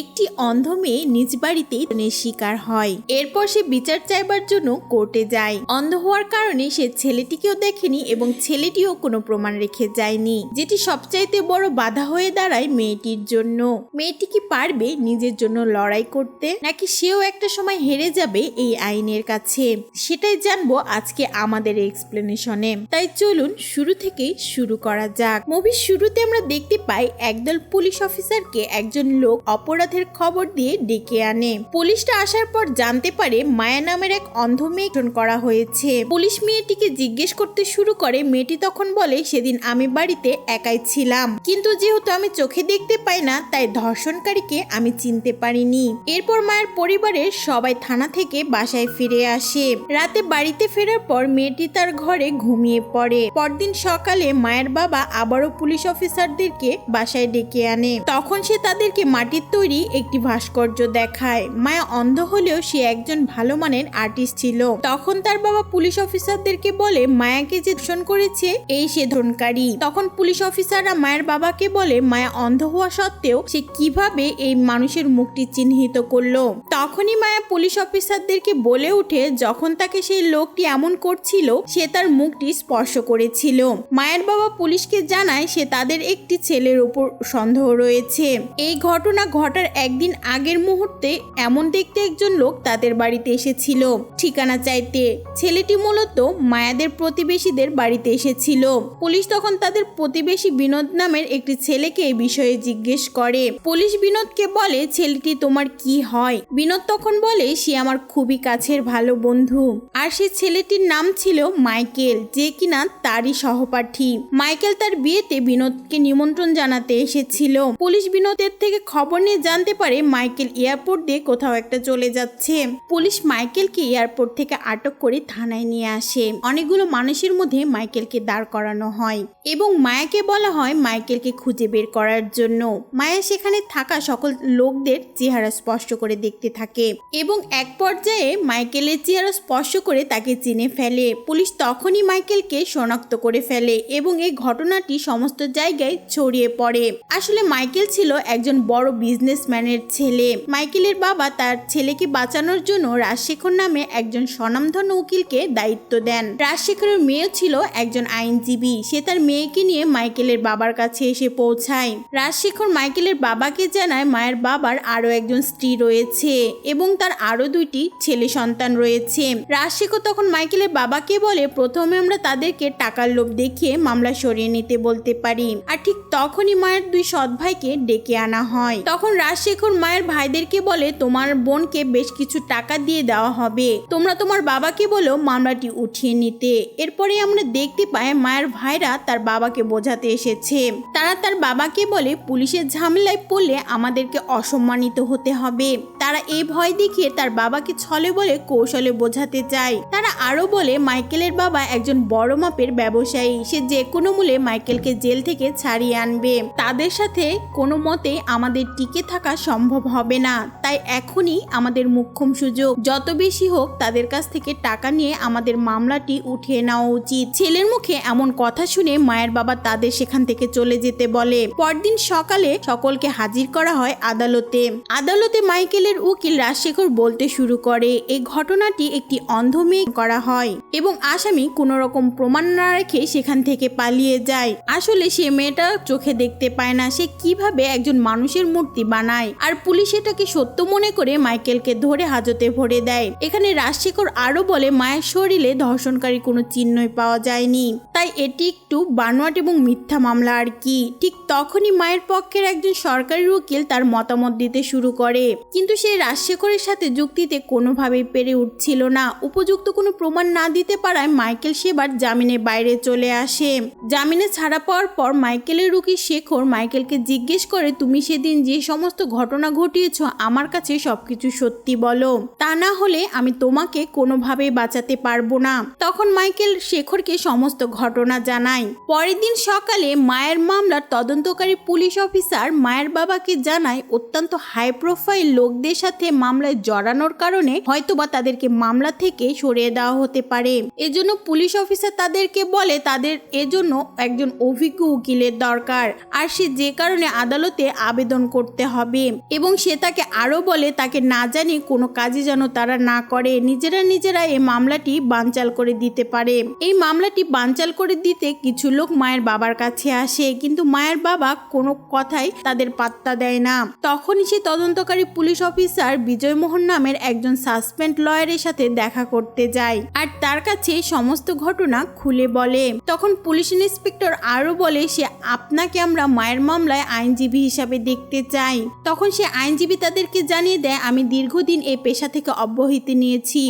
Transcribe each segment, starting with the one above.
একটি অন্ধ মেয়ে নিজ বাড়িতেই খুনের শিকার হয়। এরপর সে বিচার চাইবার জন্য কোর্টে যায়। অন্ধ হওয়ার কারণে সে ছেলেটিকেও দেখেনি এবং ছেলেটিও কোনো প্রমাণ রেখে যায়নি, যেটি সবচাইতে বড় বাধা হয়ে দাঁড়ায় মেয়েটির জন্য। মেয়েটি কি পারবে নিজের জন্য লড়াই করতে, নাকি সেও একটা সময় হেরে যাবে এই আইনের কাছে? সেটাই জানবো আজকে আমাদের এক্সপ্লেনেশনে। তাই চলুন শুরু থেকেই শুরু করা যাক। মুভির শুরুতে আমরা দেখতে পাই একদল পুলিশ অফিসারকে একজন লোক অপরাধের খবর দিয়ে ডেকে আনে। পুলিশটা আসার পর জানতে পারে মায়া নামের এক অন্ধ মেয়ে খুন করা হয়েছে। পুলিশ মেয়েটিকে জিজ্ঞেস করতে শুরু করে। মেয়েটি তখন বলে, সেদিন আমি বাড়িতে একাই ছিলাম, কিন্তু যেহেতু আমি চোখে দেখতে পাই না তাই ধর্ষণকারীকে আমি চিনতে পারিনি। এরপর মায়ের পরিবারের সবাই থানা থেকে বাসায় ফিরে আসে। রাতে বাড়িতে ফেরার পর মেয়েটি তার ঘরে ঘুমিয়ে পড়ে। পরদিন সকালে মায়ের বাবা আবারও পুলিশ অফিসারদেরকে বাসায় ডেকে আনে। তখন সে তাদেরকে মাটির তৈরি একটি ভাস্কর্য দেখায়। মায়া অন্ধ হলেও সে একজন ভালো মানের আর্টিস্ট ছিল। তখন তার বাবা পুলিশ অফিসারদেরকে বলে, মায়াকে যে ধর্ষণ করেছে এই সে ধর্ষণকারী। তখন পুলিশ অফিসাররা মায়ের বাবাকে বলে, মায়া অন্ধ হওয়া সত্ত্বেও সে কিভাবে এই মানুষের মুখটি চিহ্নিত করলো। তখনই মায়া পুলিশ অফিসারদেরকে বলে উঠে, যখন তাকে সেই লোকটি এমন করছিল সে তার মুখটি স্পর্শ করেছিল। মায়ের বাবা পুলিশকে জানায় সে তাদের একটি ছেলের উপর সন্দেহ রয়েছে। এই ঘটনা ঘটার একদিন আগের মুহূর্তে এমন দেখতে একজন লোক তাদের বাড়িতে এসেছিল ঠিকানা চাইতে। ছেলেটি মূলত মায়াদের প্রতিবেশীদের বাড়িতে এসেছিল। পুলিশ তখন তাদের প্রতিবেশী বিনোদ নামের একটি ছেলেকে এই বিষয়ে জিজ্ঞেস করে। পুলিশ বিনোদকে বলে, ছেলেটি তোমার কি হয়? বিনোদ তখন বলে, সে আমার খুবই কাছের ভালো বন্ধু। আর সে ছেলেটির নাম ছিল মাইকেল, যে কিনা তারই সহপাঠী। মাইকেল তার বিয়েতে বিনোদকে নিমন্ত্রণ জানাতে এসেছিল। পুলিশ বিনোদের থেকে খবর নিয়ে জানতে পারে মাইকেল এয়ারপোর্ট দিয়ে কোথাও একটা চলে যাচ্ছে। পুলিশ মাইকেলকে এয়ারপোর্ট থেকে আটক করে থানায় নিয়ে আসে। অনেকগুলো মানুষের মধ্যে মাইকেলকে দাঁড় করানো হয় এবং মায়াকে বলা হয় মাইকেলকে খুঁজে বের করার জন্য। মায়া সেখানে থাকা সকল লোকদের চেহারা স্পষ্ট করে দেখতে থাকে এবং এক পর্যায়ে মাইকেলের চেহারা স্পর্শ করে তাকে চিনে ফেলে। পুলিশ তখনই মাইকেলকে শনাক্ত করে ফেলে এবং এই ঘটনাটি সমস্ত জায়গায় ছড়িয়ে পড়ে। আসলে মাইকেল ছিল একজন বড় বিজনেসম্যানের ছেলে। মাইকেলের বাবা তার ছেলেকে বাঁচানোর জন্য রাজশেখর নামে একজন স্বনামধন্য উকিলকে দায়িত্ব দেন। রাজশেখরের মেয়ে ছিল একজন আইনজীবী। সে তার মেয়েকে নিয়ে মাইকেলের বাবার কাছে এসে পৌঁছায়। রাজশেখর মাইকেলের বাবাকে জানায় মায়ের বাবার আরো একজন স্ত্রী রয়েছে এবং তার আরো দুইটি ছেলে সন্তান রয়েছে। রাজশেখর তখন মাইকেলের বাবাকে বলে, প্রথমে আমরা তাদেরকে টাকার লোভ দেখিয়ে মামলা সরিয়ে নিতে বলতে পারি। আর ঠিক তখনই মায়ের দুই সৎ ভাইকে ডেকে আনা হয়। তখন রাজশেখর মায়ের ভাইদেরকে বলে, তোমার বোনকে বেশ কিছু টাকা দিয়ে দেওয়া হবে, তোমরা তোমার বাবাকে বলো মামলাটি উঠিয়ে নিতে। এরপরে আমরা দেখতে পাই মায়ের ভাইরা তার বাবাকে বোঝাতে এসেছে। তারা তার বাবাকে বলে, পুলিশের ঝামেলায় পড়লে আমাদেরকে অসম্মানিত হতে হবে। তারা এই ভয় দেখিয়ে তার বাবাকে ছলে বলে কৌশলে বোঝাতে চায়। তারা আরো বলে, মাইকেলের বাবা একজন বড় মাপের ব্যবসায়ী, সে যে কোনো মূল্যে মাইকেলকে জেল থেকে ছাড়িয়ে আনবে। তাদের সাথে কোনো মতে আমাদের টিকে থাকা সম্ভব হবে না, তাই এখনই আমাদের মোক্ষম সুযোগ, যত বেশি হোক তাদের কাছ থেকে টাকা নিয়ে আমাদের মামলাটি উঠিয়ে নেওয়া উচিত। ছেলের মুখে এমন কথা শুনে মায়ের বাবা তাদের সেখান থেকে চলে যেতে বলে। পরদিন সকালে সকলকে হাজির করা হয় আদালতে। আদালতে মাইকেলের উকিল রাজশেখর বলতে শুরু করে, এই ঘটনাটি একটি অন্ধ মেয়ে করা হয় এবং আসামি কোনো রকম প্রমাণ না রেখে সেখান থেকে পালিয়ে যায়। আসলে সে মেয়েটা চোখে দেখতে পায় না, সে কিভাবে একজন মানুষের মূর্তি বানায়। আর পুলিশ এটাকে সত্য মনে করে মাইকেলকে ধরে হাজতে ভরে দেয়। এখানে রাজশেখর আরো বলে, মায়ের শরীরে ধর্ষণকারী কোনো চিহ্নই পাওয়া যায়নি, তাই এটি একটু বানোয়াট এবং মিথ্যা মামলা আর কি। ঠিক তখনই মায়ের পক্ষের একজন সরকারি উকিল তার মতামত দিতে শুরু করে, কিন্তু সে রাজশেখরের সাথে যুক্তিতে কোনোভাবেই পেরে উঠছিল না। উপযুক্ত কোনো প্রমাণ না দিতে পারায় মাইকেল সেবার জামিনে বাইরে চলে আসে। জামিনে ছাড়া পাওয়ার পর মাইকেলের উকিল শেখর মাইকেলকে জিজ্ঞেস করে, তুমি সেদিন যে সমস্ত ঘটনা ঘটিয়েছ আমার কাছে সবকিছু সত্যি বলো, তা না হলে আমি তোমাকে কোনোভাবেই বাঁচাতে পারবো না। তখন মাইকেল শেখরকে সমস্ত ঘটনা জানায়। পরের দিন সকালে মায়ের মামলার তদন্তকারী পুলিশ অফিসার মায়ের বাবাকে জানায় অত্যন্ত হাই প্রোফাইল লোকদের সাথে মামলায় জড়ানোর কারণে হয়তোবা তাদেরকে মামলা থেকে সরিয়ে দেওয়া হতে পারে। এজন্য পুলিশ অফিসার তাদেরকে বলে তাদের এজন্য একজন অভিজ্ঞ উকিলের দরকার, আর সে যে কারণে আদালতে আবেদন করতে হবে। এবং সে তাকে আরো বলে তাকে না জানি কোনো কাজে যেন তারা না করে, নিজেরা এই মামলাটি বানচাল করে দিতে পারে। এই মামলাটি বানচাল করে দিতে কিছু লোক মায়ের বাবার কাছে আসে, কিন্তু মায়ের বাবা কোনো কথাই তাদের পাত্তা দেয় না। তখনই সে তদন্তকারী পুলিশ অফিসার বিজয় মোহন নামের একজন সাসপেন্ড লয়ারের সাথে দেখা করতে যায় আর তার কাছে সমস্ত ঘটনা খুলে বলে। তখন পুলিশ ইন্সপেক্টর আরো বলে সে আপনাকে আমরা মায়ের মামলায় আইনজীবী হিসাবে দেখতে চাই। তখন সে আইনজীবী তাদেরকে জানিয়ে দেয় আমি দীর্ঘদিন এই পেশা থেকে অব্যাহতি নিয়েছি,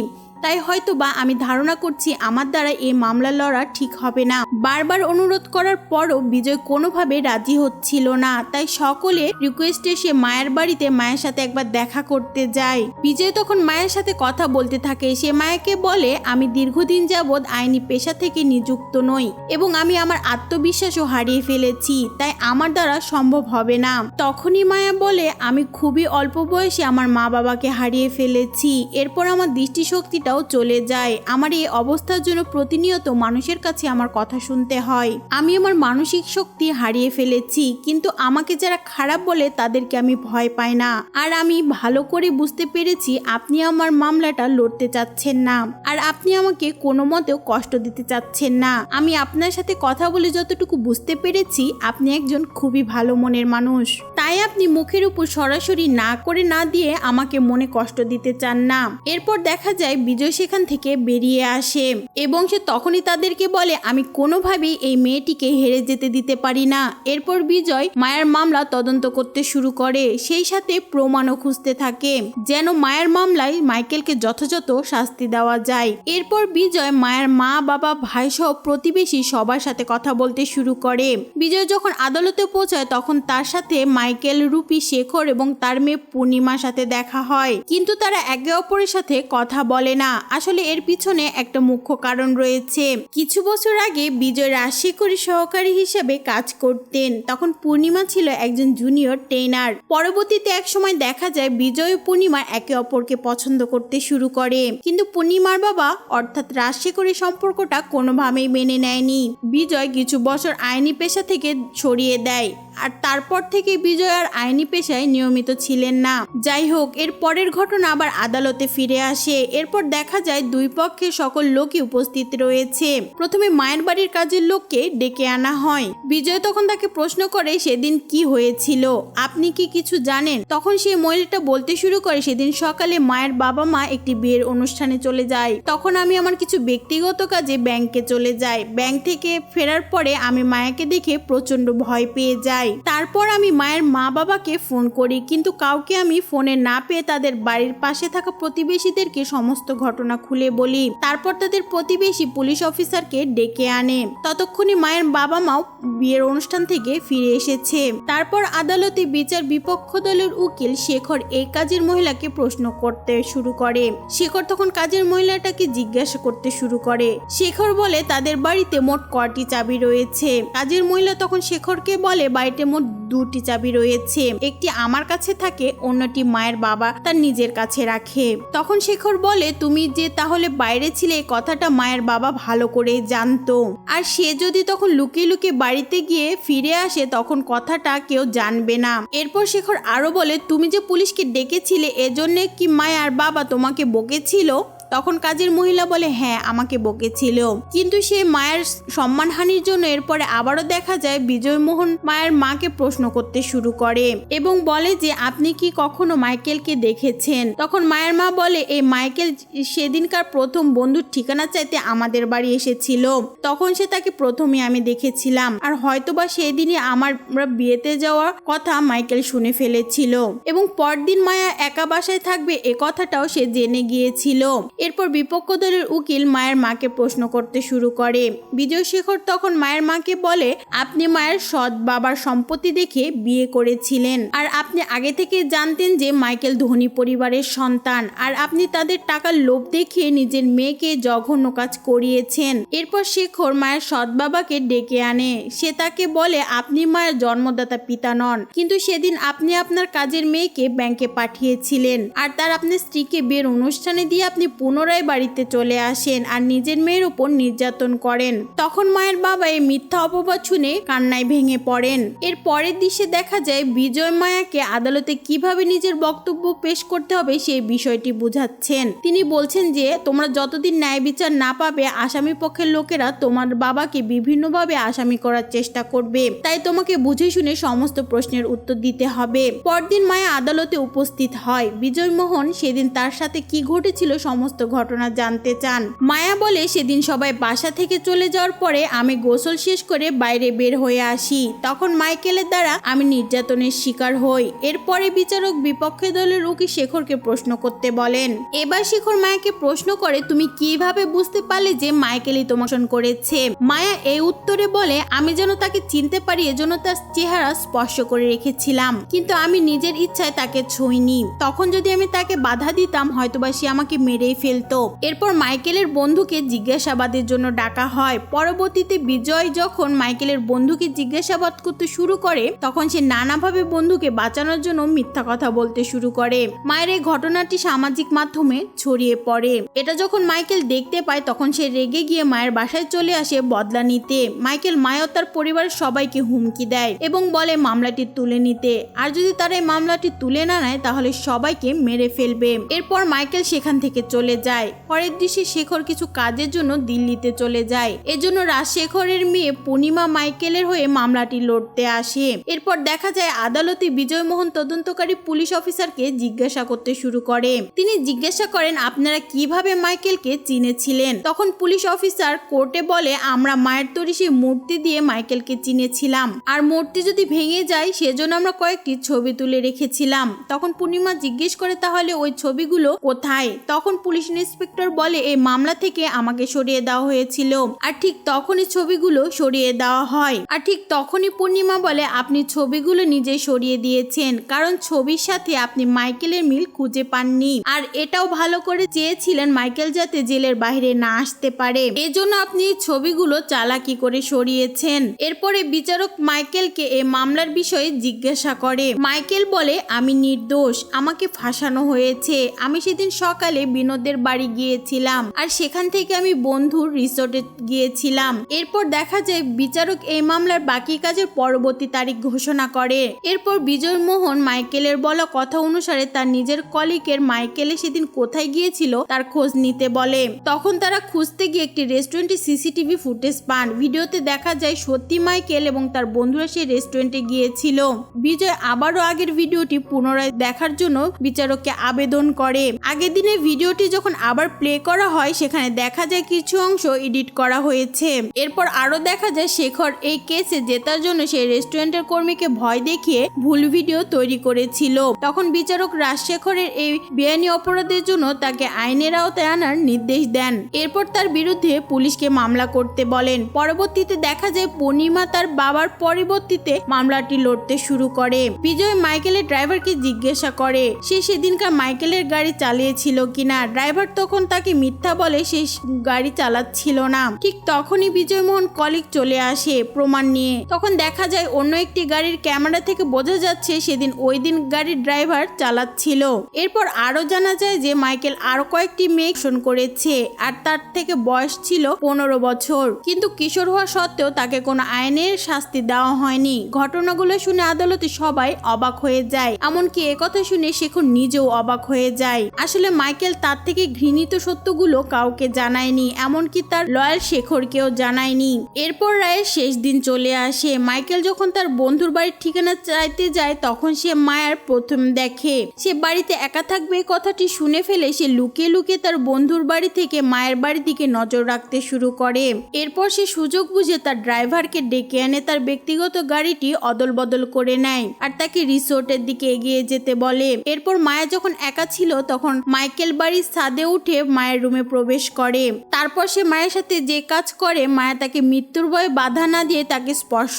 তাই হয়তো বা আমি ধারণা করছি আমার দ্বারা এই মামলা লড়া ঠিক হবে না। বারবার অনুরোধ করার পরও বিজয় কোনোভাবে রাজি হচ্ছিল না, তাই সকলে রিকোয়েস্টে সে মায়ের বাড়িতে মায়ের সাথে একবার দেখা করতে যায়। বিজয় তখন মায়ের সাথে কথা বলতে থাকে। সে মায়াকে বলে আমি দীর্ঘদিন যাবৎ আইনি পেশা থেকে নিযুক্ত নই এবং আমি আমার আত্মবিশ্বাসও হারিয়ে ফেলেছি, তাই আমার দ্বারা সম্ভব হবে না। তখনই মায়া বলে আমি খুবই অল্প বয়সে আমার মা বাবাকে হারিয়ে ফেলেছি, এরপর আমার দৃষ্টিশক্তি চলে যায়। আমার এই অবস্থার জন্য প্রতিনিয়ত মানুষের কাছে আমার কথা শুনতে হয়। আমি আমার মানসিক শক্তি হারিয়ে ফেলেছি, কিন্তু আমাকে যারা খারাপ বলে তাদেরকে আমি ভয় পাই না। আর আমি ভালো করে বুঝতে পেরেছি আপনি আমার মামলাটা লড়তে চাচ্ছেন না, আর আপনি আমাকে কোনো মতেও কষ্ট দিতে চাচ্ছেন না। আমি আপনার সাথে কথা বলে যতটুকু বুঝতে পেরেছি আপনি একজন খুবই ভালো মনের মানুষ, তাই আপনি মুখের উপর সরাসরি না করে না দিয়ে আমাকে মনে কষ্ট দিতে চান না। এরপর দেখা যায় বিজয় সেখান থেকে বেরিয়ে আসে এবং সে তখনই তাদেরকে বলে আমি কোনোভাবেই এই মেয়েটিকে হেরে যেতে দিতে পারি না। এরপর বিজয় মায়ের মামলা তদন্ত করতে শুরু করে, সেই সাথে প্রমাণও খুঁজতে থাকে যেন মায়ের মামলায় মাইকেলকে যথাযথ শাস্তি দেওয়া যায়। এরপর বিজয় মায়ের মা বাবা ভাই সহ প্রতিবেশী সবার সাথে কথা বলতে শুরু করে। বিজয় যখন আদালতে পৌঁছায় তখন তার সাথে মাইকেল, রূপী, শেখর এবং তার মেয়ে পূর্ণিমার সাথে দেখা হয়, কিন্তু তারা একে অপরের সাথে কথা বলে না। আসলে এর পিছনে একটা মুখ্য কারণ রয়েছে। কিছু বছর আগে বিজয় রাজশেখরের সহকারী হিসেবে কাজ করতেন, তখন পূর্ণিমা ছিল একজন জুনিয়র ট্রেনার। পরবর্তীতে এক সময় দেখা যায় বিজয় ও পূর্ণিমা একে অপরকে পছন্দ করতে শুরু করে, কিন্তু পূর্ণিমার বাবা অর্থাৎ রাজশেখরের সম্পর্কটা কোনোভাবেই মেনে নেয়নি। বিজয় কিছু বছর আইনি পেশা থেকে সরিয়ে দেয়, আর তারপর থেকে বিজয় আর আইনি পেশায় নিয়মিত ছিলেন না। যাই হোক, এর পরের ঘটনা আবার আদালতে ফিরে আসে। এরপর দেখা যায় দুই পক্ষের সকল লোকই উপস্থিত রয়েছে। প্রথমে মায়ের বাড়ির কাজের লোককে ডেকে আনা হয়। বিজয় তখন তাকে প্রশ্ন করে সেদিন কি হয়েছিল, আপনি কি কিছু জানেন? তখন সেই মহিলাটা বলতে শুরু করে সেদিন সকালে মায়ের বাবা মা একটি বিয়ের অনুষ্ঠানে চলে যায়। তখন আমি আমার কিছু ব্যক্তিগত কাজে ব্যাংকে চলে যাই। ব্যাংক থেকে ফেরার পরে আমি মায়াকে দেখে প্রচন্ড ভয় পেয়ে যাই। তারপর আমি মায়ের মা বাবাকে ফোন করি, কিন্তু কাউকে আমি ফোনে না পেয়ে তাদের বাড়ির পাশে থাকা প্রতিবেশীদেরকে সমস্ত ঘটনা খুলে বলি। তারপর তাদের প্রতিবেশী পুলিশ অফিসারকে ডেকে আনে। ততক্ষণে মায়ের বাবা মাও বিয়ের অনুষ্ঠান থেকে ফিরে এসেছে। তারপর আদালতে বিচার বিপক্ষ দলের উকিল শেখর এই কাজের মহিলাকে প্রশ্ন করতে শুরু করে। শেখর তখন কাজের মহিলাটাকে জিজ্ঞাসা করতে শুরু করে। শেখর বলে তাদের বাড়িতে মোট কয়টি চাবি রয়েছে। কাজের মহিলা তখন শেখরকে বলে বাড়িতে মোট 2টি চাবি রয়েছে, একটি আমার কাছে থাকে, অন্যটি মায়ের বাবা তার নিজের কাছে রাখে। তখন শেখর বলে তুমি যে তাহলে বাইরে ছিলে এই কথাটা মায়ের বাবা ভালো করে জানতো, আর সে যদি তখন লুকিয়ে লুকিয়ে বাড়িতে গিয়ে ফিরে আসে তখন কথাটা কেউ জানবে না। এরপর শেখর আরো বলে তুমি যে পুলিশকে ডেকেছিলে এজন্য কি মায়ের বাবা তোমাকে বকেছিল? তখন কাজের মহিলা বলে হ্যাঁ, আমাকে বকেছিল, কিন্তু সে মায়ের সম্মানহানির জন্য এরপরে আবারও দেখা যায় বিজয় মোহন মায়ের মাকে প্রশ্ন করতে শুরু করে এবং বলে যে আপনি কি কখনো মাইকেলকে দেখেছেন? তখন মায়ের মা বলে এই মাইকেল সেদিনকার প্রথম বন্ধুর ঠিকানা চাইতে আমাদের বাড়ি এসেছিল, তখন সে তাকে প্রথমে আমি দেখেছিলাম, আর হয়তোবা সেদিনই আমার বিয়েতে যাওয়ার কথা মাইকেল শুনে ফেলেছিল এবং পরদিন মায়া একা বাসায় থাকবে এ কথাটাও সে জেনে গিয়েছিল। এরপর বিপক্ষ দলের উকিল মায়ের মাকে প্রশ্ন করতে শুরু করে। বিজয়শেখর তখন মায়ের মাকে বলে, আপনি মায়ের সৎ বাবার সম্পত্তি দেখে বিয়ে করেছিলেন, আর আপনি আগে থেকে জানতেন যে মাইকেল ধনী পরিবারের সন্তান, আর আপনি তাদের টাকার লোভ দেখিয়ে নিজের মেয়েকে জঘন্য কাজ করিয়েছেন। এরপর শেখর মায়ের সৎ বাবাকে ডেকে আনে। সে তাকে বলে, আপনি মায়ের জন্মদাতা পিতা নন, কিন্তু সেদিন আপনি আপনার কাজের মেয়েকে ব্যাংকে পাঠিয়েছিলেন, আর তার আপনার স্ত্রীকে বিয়ের অনুষ্ঠানে দিয়ে আপনি পুনরায় বাড়িতে চলে আসেন আর নিজের মেয়ের উপর নির্যাতন করেন। তখন মায়ের বাবা এই মিথ্যা অপবাদ শুনে কান্নায় ভেঙে পড়েন। এর পরের দৃশ্যে দেখা যায় বিজয় মায়াকে আদালতে কিভাবে নিজের বক্তব্য পেশ করতে হবে সেই বিষয়টি বুঝাচ্ছেন। তিনি বলছেন যে তোমরা যতদিন ন্যায় বিচার না পাবে, আসামি পক্ষের লোকেরা তোমার বাবাকে বিভিন্নভাবে আসামি করার চেষ্টা করবে, তাই তোমাকে বুঝে শুনে সমস্ত প্রশ্নের উত্তর দিতে হবে। পরদিন মায়া আদালতে উপস্থিত হয়। বিজয়মোহন সেদিন তার সাথে কি ঘটেছিল সমস্ত ঘটনা জানতে চান। মায়া বলে, সেদিন সবাই বাসা থেকে চলে যাওয়ার পরে আমি গোসল শেষ করে বাইরে বের হয়ে আসি। তখন মাইকেলের দ্বারা আমি নির্যাতনের শিকার হই। এরপরে বিচারক বিপক্ষে দলের উকিল শেখরকে প্রশ্ন করতে বলেন। এবার শেখর মায়াকে প্রশ্ন করে, তুমি কিভাবে বুঝতে পারলে যে মাইকেলই তোমাকে করেছে? মায়া এই উত্তরে বলে, আমি যেন তাকে চিনতে পারি এজন্য তার চেহারা স্পর্শ করে রেখেছিলাম, কিন্তু আমি নিজের ইচ্ছায় তাকে ছুঁইনি। তখন যদি আমি তাকে বাধা দিতাম হয়তোবা সে আমাকে মেরেই ফেলতো। এরপর মাইকেলের বন্ধুকে জিজ্ঞাসাবাদের জন্য ডাকা হয়। পরবর্তীতে বিজয় যখন মাইকেলের বন্ধুকে জিজ্ঞাসাবাদ করতে শুরু করে, তখন সে নানাভাবে বন্ধুকে বাঁচানোর জন্য মিথ্যা কথা বলতে শুরু করে। মায়ের এই ঘটনাটি সামাজিক মাধ্যমে ছড়িয়ে পড়ে। এটা যখন মাইকেল দেখতে পায় তখন সে রেগে গিয়ে মায়ের বাসায় চলে আসে বদলা নিতে। মাইকেল মায়া ও তার পরিবারের সবাইকে হুমকি দেয় এবং বলে মামলাটি তুলে নিতে, আর যদি তারা এই মামলাটি তুলে না নেয় তাহলে সবাইকে মেরে ফেলবে। এরপর মাইকেল সেখান থেকে চলে যায়। পরের দৃশ্যে শেখর কিছু কাজের জন্য দিল্লিতে চলে যায়। এজন্য রাজশেখরের মেয়ে পূর্ণিমা মাইকেলের হয়ে মামলাটি লড়তে আসে। এরপর দেখা যায় আদালতে বিজয়মোহন তদন্তকারী পুলিশ অফিসারকে জিজ্ঞাসা করতে শুরু করে। তিনি জিজ্ঞাসা করেন, আপনারা কিভাবে মাইকেলকে চিনেছিলেন? তখন পুলিশ অফিসার কোর্টে বলে, আমরা মায়ের তৈরি সেই মূর্তি দিয়ে মাইকেলকে চিনেছিলাম, আর মূর্তি যদি ভেঙে যায় সেজন্য আমরা কয়েকটি ছবি তুলে রেখেছিলাম। তখন পূর্ণিমা জিজ্ঞেস করে, তাহলে ওই ছবিগুলো কোথায়? তখন পুলিশ ইন্সপেক্টর বলে, এই মামলা থেকে আমাকে সরিয়ে দেওয়া হয়েছিল, আর ঠিক তখনই ছবিগুলো সরিয়ে দেওয়া হয়। আর ঠিক তখনই পূর্ণিমা বলে, আপনি ছবিগুলো নিজে সরিয়ে দিয়েছেন, কারণ ছবির সাথে আপনি মাইকেলের মিল খুঁজে পাননি, আর এটাও ভালো করে চেয়েছিলেন মাইকেল যাতে জেলের বাইরে না আসতে পারে, এজন্য আপনি ছবিগুলো চালাকি করে সরিয়েছেন। এরপরে বিচারক মাইকেলকে এই মামলার বিষয়ে জিজ্ঞাসা করে। মাইকেল বলে, আমি নির্দোষ, আমাকে ফাঁসানো হয়েছে। আমি সেদিন সকালে বিনোদের বাড়ি গিয়েছিলাম, আর সেখান থেকে আমি বন্ধুর রিসোর্টে গিয়েছিলাম। এরপর দেখা যায় বিচারক এই মামলার বাকি কাজের পরবর্তী তারিখ ঘোষণা করে। এরপর বিজয়মোহন মাইকেলের বলা কথা অনুসারে তার নিজের কলিগের মাইকেলে সেদিন কোথায় গিয়েছিল তার খোঁজ নিতে বলে। তখন তারা খুঁজতে গিয়ে একটি রেস্টুরেন্টে সিসিটিভি ফুটেজ পান। ভিডিওতে দেখা যায় সত্যি মাইকেল এবং তার বন্ধুরা সেই রেস্টুরেন্টে গিয়েছিল। বিজয় আবারও আগের ভিডিওটি পুনরায় দেখার জন্য বিচারককে আবেদন করে। আগের দিনের ভিডিওটি যখন আবার প্লে করা হয় সেখানে দেখা যায় কিছু অংশ এডিট করা হয়েছে। এরপর আরো দেখা যায় শেখর এই কেসে জেতার জন্য সেই রেস্টুরেন্টের কর্মীকে ভয় দেখিয়ে ভুল ভিডিও তৈরি করেছিল। তখন বিচারক রাজশেখরের এই বেআইনি অপরাধের জন্য তাকে আইনের আওতায় আনার নির্দেশ দেন। এরপর তার বিরুদ্ধে পুলিশকে মামলা করতে বলেন। পরবর্তীতে দেখা যায় পূর্ণিমা তার বাবার পরিবর্তিতে মামলাটি লড়তে শুরু করে। বিজয় মাইকেলের ড্রাইভারকে জিজ্ঞাসা করে সে সেদিনকার মাইকেলের গাড়ি চালিয়েছিল কিনা। ড্রাইভার তখন তাকে মিথ্যা বলে সে গাড়ি চালাচ্ছিল না। ঠিক তখনই বিজয়মোহন কলিগ চলে আসে প্রমাণ নিয়ে। তখন দেখা যায় অন্য একটি গাড়ির ক্যামেরা থেকে বোঝা যাচ্ছে সেদিন ওই দিন গাড়ির ড্রাইভার চালাচ্ছিল। এরপর আরো জানা যায় যে মাইকেল আরো কয়েকটি মেয়ে খুন করেছে, আর তার থেকে বয়স ছিল 15 বছর, কিন্তু কিশোর হওয়া সত্ত্বেও তাকে কোনো আইনের শাস্তি দেওয়া হয়নি। ঘটনাগুলো শুনে আদালতে সবাই অবাক হয়ে যায়, এমনকি একথা শুনে শেখর নিজেও অবাক হয়ে যায়। আসলে মাইকেল তার থেকে ঘৃণিত সত্যগুলো কাউকে জানায়নি, এমনকি তার লয়াল শেখরকেও জানায়নি। এরপর রায়ের শেষ দিন চলে আসে। মাইকেল যখন তার বন্ধুর বাড়ির ঠিকানা চাইতে যায় তখন সে মায়ার প্রথম দেখে। সে বাড়িতে একা থাকবে এই কথাটি শুনে ফেলে সে লুকিয়ে লুকিয়ে তার বন্ধুর বাড়ি থেকে মায়ের বাড়ির দিকে নজর রাখতে শুরু করে। এরপর সে সুযোগ বুঝে তার ড্রাইভারকে ডেকে এনে তার ব্যক্তিগত গাড়িটি অদল বদল করে নেয় আর তাকে রিসোর্টের দিকে এগিয়ে যেতে বলে। এরপর মায়া যখন একা ছিল তখন মাইকেল বাড়ির ছাদ ছাদে উঠে মায়ের রুমে প্রবেশ করে। তারপর সে মায়ের সাথে যে কাজ করে, মায়া তাকে মৃত্যুর ভয়ে বাধা না দিয়ে তাকে স্পর্শ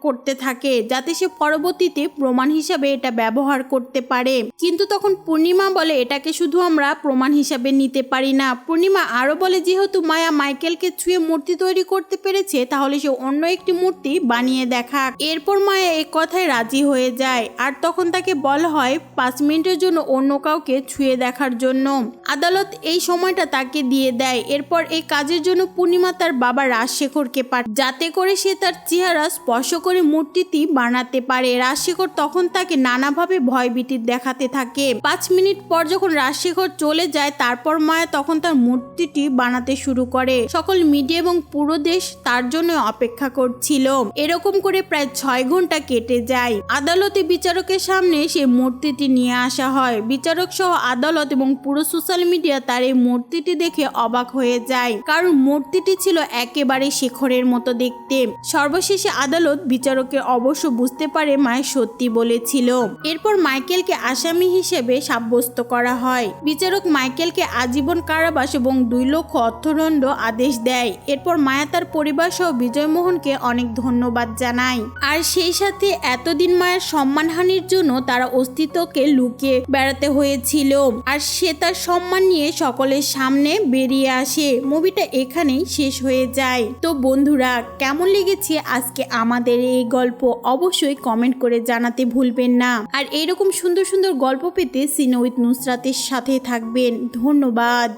করতে থাকে, যাতে সে পরবর্তীতে প্রমাণ হিসাবে এটা ব্যবহার করতে পারে। কিন্তু তখন পূর্ণিমা বলে এটাকে শুধু আমরা প্রমাণ হিসাবে নিতে পারি না। পূর্ণিমা আরো বলে যেহেতু মায়া মাইকেলকে ছুঁয়ে মূর্তি তৈরি করতে পেরেছে, তাহলে সে অন্য একটি মূর্তি বানিয়ে দেখাক। এরপর মায়া এই কথায় রাজি হয়ে যায়, আর তখন তাকে বলা হয় 5 মিনিটের জন্য অন্য কাউকে ছুঁয়ে দেখার জন্য। আদালত এই সময়টা তাকে দিয়ে দেয়। এরপর এই কাজের জন্য পূর্ণিমা তার বাবা রাজশেখরকে পাঠায়, যাতে করে সে তার চেহারা স্পর্শ করে মূর্তিটি বানাতে পারে। রাজশেখর তখন তাকে নানাভাবে ভয়ভীতি দেখাতে থাকে। 5 মিনিট পর যখন রাজশেখর চলে যায়, তারপর মায়া তখন তার মূর্তিটি বানাতে শুরু করে। সকল মিডিয়া এবং পুরো দেশ তার জন্য অপেক্ষা করছিল। এরকম করে প্রায় 6 ঘন্টা কেটে যায়। আদালতে বিচারকের সামনে সেই মূর্তিটি নিয়ে আসা হয়। বিচারক সহ আদালত এবং পুরো সোশ্যাল মিডিয়া তার এই মূর্তিটি দেখে অবাক হয়ে যায়, কারণ মূর্তিটি ছিল একেবারে শেখরের মতো দেখতে। সর্বশেষে আদালত বিচারকের অবশ্য বুঝতে পারে মায়ের সত্যি বলেছিল। এরপর মাইকেলকে আসামি হিসেবে সাব্যস্ত করা হয়। বিচারক মাইকেলকে আজীবন কারাবাস এবং 2 লক্ষ অর্থদণ্ড আদেশ দেয়। এরপর মায়া তার পরিবার সহ বিজয়মোহনকে অনেক ধন্যবাদ জানায়। আর সেই সাথে এতদিন মায়ের সম্মানহানির জন্য তারা অস্তিত্বকে লুকিয়ে বেড়াতে হয়েছিল, আর সে তার সম্মান নিয়ে সকলের সামনে বেরিয়ে আসে। মুভিটা এখানেই শেষ হয়ে যায়। তো বন্ধুরা, কেমন লেগেছে আজকে আমাদের এই গল্প অবশ্যই কমেন্ট করে জানাতে ভুলবেন না। আর এইরকম সুন্দর সুন্দর গল্প পেতে সিনে উইথ নুসরাতের সাথে থাকবেন। ধন্যবাদ।